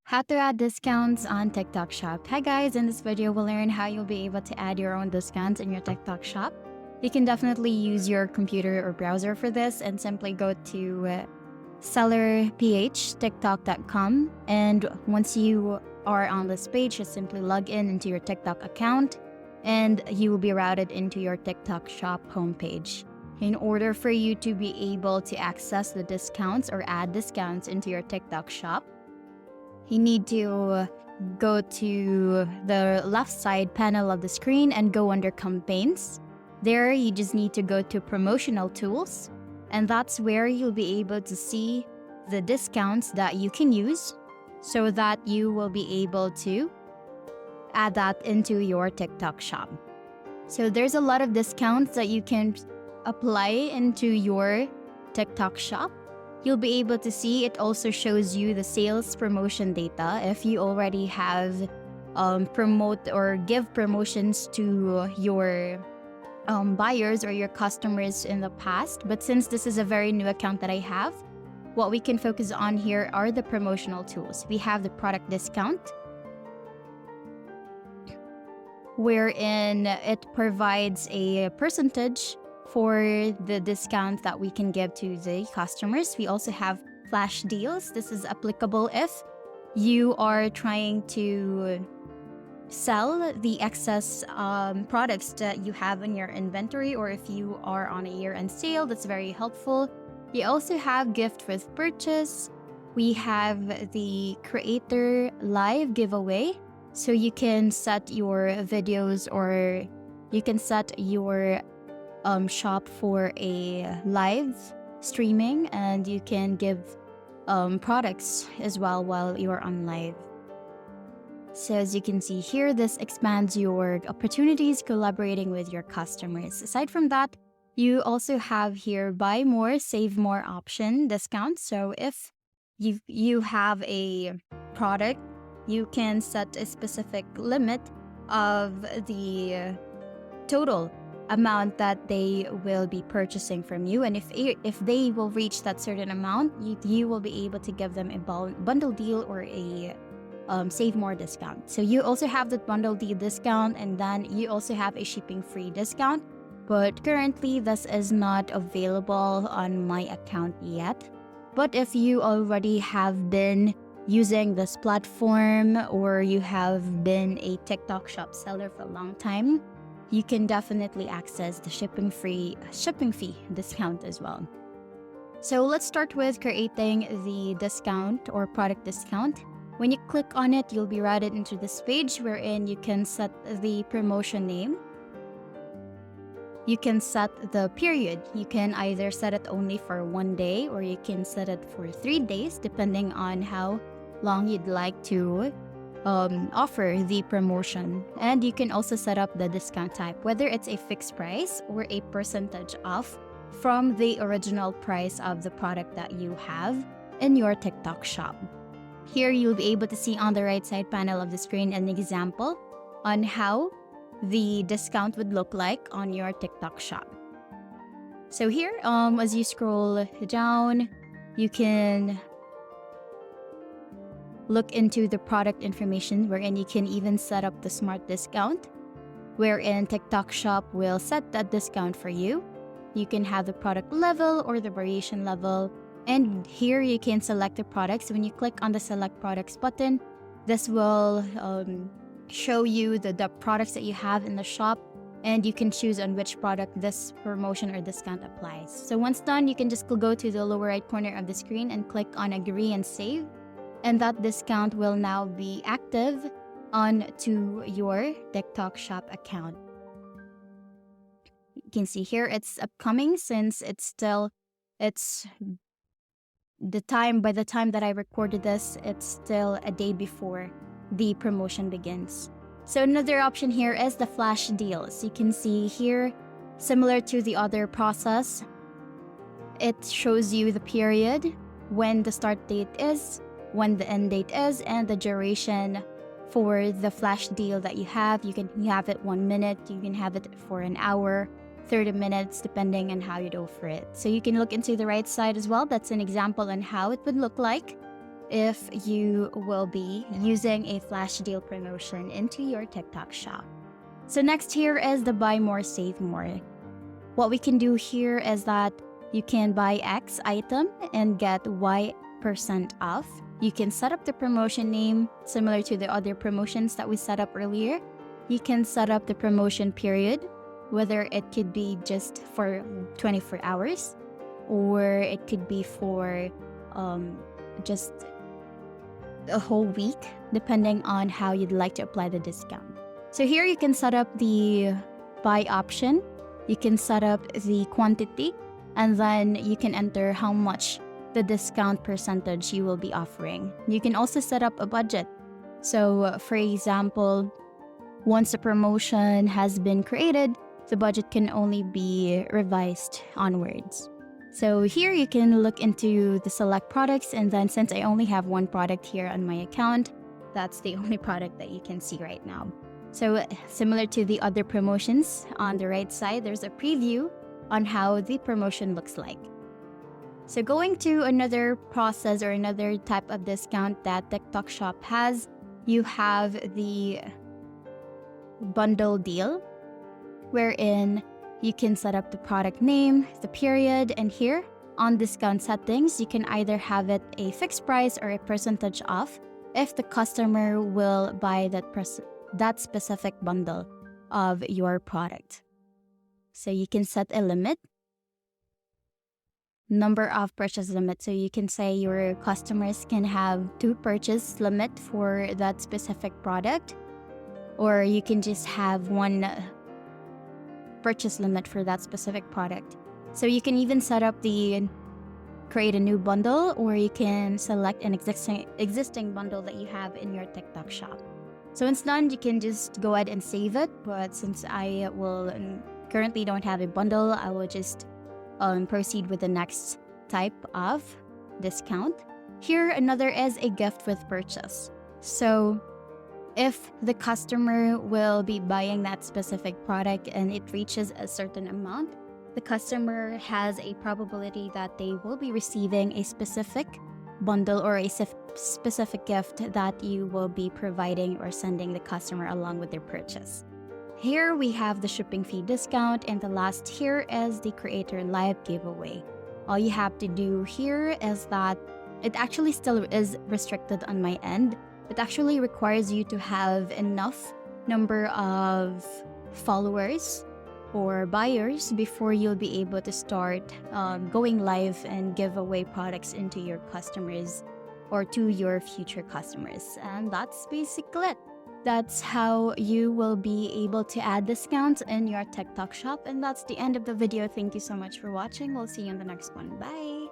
How to add discounts on TikTok Shop. Hi guys, in this video we'll learn how you'll be able to add your own discounts in your TikTok Shop. You can definitely use your computer or browser for this and simply go to sellerphtiktok.com, and once you are on this page, just simply log in into your TikTok account and you will be routed into your TikTok Shop homepage. In order for you to be able to access the discounts or add discounts into your TikTok Shop, you need to go to the left side panel of the screen and go under campaigns. There, you just need to go to promotional tools, and that's where you'll be able to see the discounts that you can use so that you will be able to add that into your TikTok shop. So there's a lot of discounts that you can apply into your TikTok shop. You'll be able to see it also shows you the sales promotion data if you already have promote or give promotions to your buyers or your customers in the past. But since this is a very new account that I have, what we can focus on here are the promotional tools. We have the product discount, wherein it provides a percentage for the discount that we can give to the customers. We also have flash deals. This is applicable if you are trying to sell the excess products that you have in your inventory, or if you are on a year-end sale. That's very helpful. We also have gift with purchase. We have the creator live giveaway. So you can set your videos or you can set your shop for a live streaming, and you can give products as well while you're on live. So as you can see here, this expands your opportunities collaborating with your customers. Aside from that, you also have here buy more, save more option discounts. So if you have a product, you can set a specific limit of the total amount that they will be purchasing from you, and if they will reach that certain amount, you will be able to give them a bundle deal or a save more discount. So you also have the bundle deal discount, and then you also have a shipping free discount, but currently this is not available on my account yet. But if you already have been using this platform or you have been a TikTok shop seller for a long time, you can definitely access the shipping fee discount as well. So let's start with creating the discount or product discount. When you click on it, you'll be routed into this page wherein you can set the promotion name. You can set the period. You can either set it only for 1 day or you can set it for 3 days, depending on how long you'd like to offer the promotion. And you can also set up the discount type, whether it's a fixed price or a percentage off from the original price of the product that you have in your TikTok shop. Here you'll be able to see on the right side panel of the screen an example on how the discount would look like on your TikTok shop. So here, as you scroll down, you can look into the product information, wherein you can even set up the smart discount, wherein TikTok shop will set that discount for you. You can have the product level or the variation level, and here you can select the products. When you click on the select products button, this will show you the products that you have in the shop, and you can choose on which product this promotion or discount applies. So once done, you can just go to the lower right corner of the screen and click on agree and save, and that discount will now be active on to your TikTok shop account. You can see here it's upcoming, since it's by the time that I recorded this, it's still a day before the promotion begins. So another option here is the flash deals. You can see here, similar to the other process, it shows you the period, when the start date is, when the end date is, and the duration for the flash deal that you have. You can have it 1 minute, you can have it for an hour, 30 minutes, depending on how you'd offer it. So you can look into the right side as well. That's an example on how it would look like if you will be using a flash deal promotion into your TikTok shop. So next here is the buy more, save more. What we can do here is that you can buy X item and get Y% off. You can set up the promotion name similar to the other promotions that we set up earlier. You can set up the promotion period, whether it could be just for 24 hours or it could be for just a whole week, depending on how you'd like to apply the discount. So here you can set up the buy option, you can set up the quantity, and then you can enter how much the discount percentage you will be offering. You can also set up a budget. So for example, once a promotion has been created, the budget can only be revised onwards. So here you can look into the select products, and then since I only have one product here on my account, that's the only product that you can see right now. So similar to the other promotions, on the right side, there's a preview on how the promotion looks like. So going to another process or another type of discount that TikTok Shop has, you have the bundle deal, wherein you can set up the product name, the period, and here on discount settings, you can either have it a fixed price or a percentage off if the customer will buy that specific bundle of your product. So you can set a limit, number of purchase limit. So you can say your customers can have 2 purchase limit for that specific product, or you can just have 1 purchase limit for that specific product. So you can even set up create a new bundle, or you can select an existing bundle that you have in your TikTok shop. So once done, you can just go ahead and save it. But since I will currently don't have a bundle, I will just proceed with the next type of discount. Here, another is a gift with purchase. So if the customer will be buying that specific product and it reaches a certain amount, the customer has a probability that they will be receiving a specific bundle or a specific gift that you will be providing or sending the customer along with their purchase. Here we have the shipping fee discount, and the last here is the creator live giveaway. All you have to do here is that it actually still is restricted on my end. It actually requires you to have enough number of followers or buyers before you'll be able to start going live and give away products into your customers or to your future customers. And that's basically it. That's how you will be able to add discounts in your TikTok shop. And that's the end of the video. Thank you so much for watching. We'll see you in the next one. Bye!